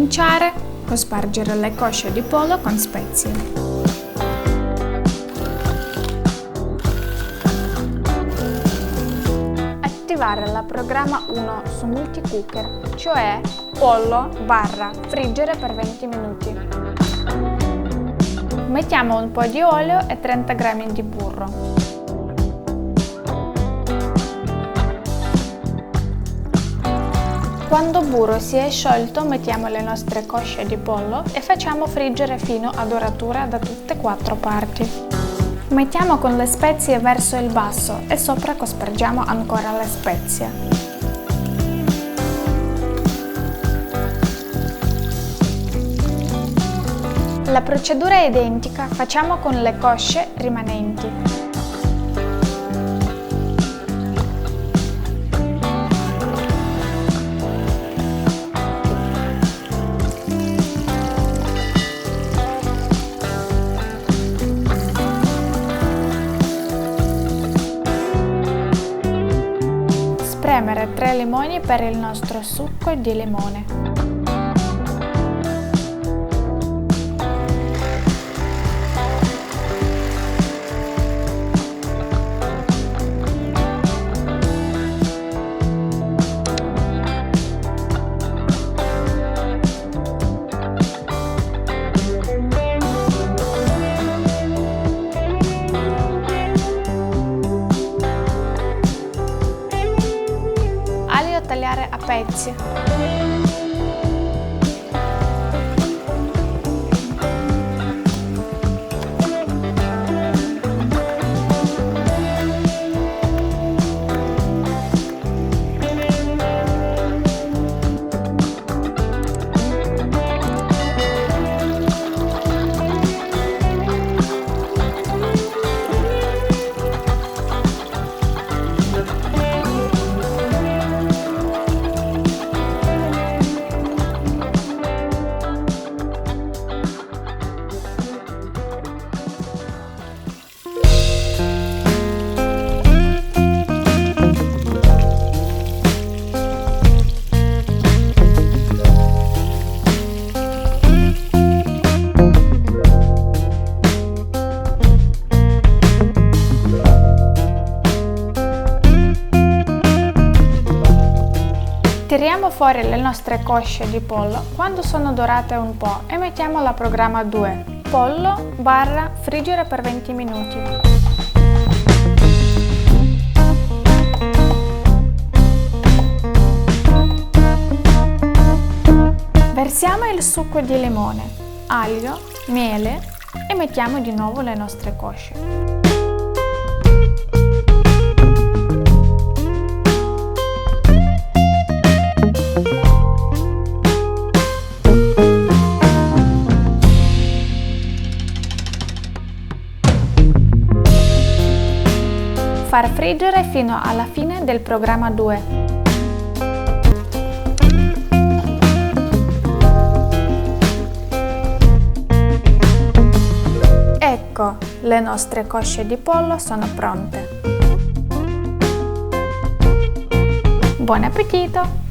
cominciare, cospargere le cosce di pollo con spezie. Attivare la programma 1 su multicooker, cioè pollo/friggere per 20 minuti. Mettiamo un po' di olio e 30 g di burro. Quando il burro si è sciolto, mettiamo le nostre cosce di pollo e facciamo friggere fino a doratura da tutte e 4 parti. Mettiamo con le spezie verso il basso e sopra cospargiamo ancora le spezie. La procedura è identica, facciamo con le cosce rimanenti. Spremere 3 limoni per il nostro succo di limone. Tagliare a pezzi. Tiriamo fuori le nostre cosce di pollo quando sono dorate un po' e mettiamo la programma 2, pollo/friggere per 20 minuti. Versiamo il succo di limone, aglio, miele e mettiamo di nuovo le nostre cosce. Far friggere fino alla fine del programma 2. Ecco, le nostre cosce di pollo sono pronte. Buon appetito!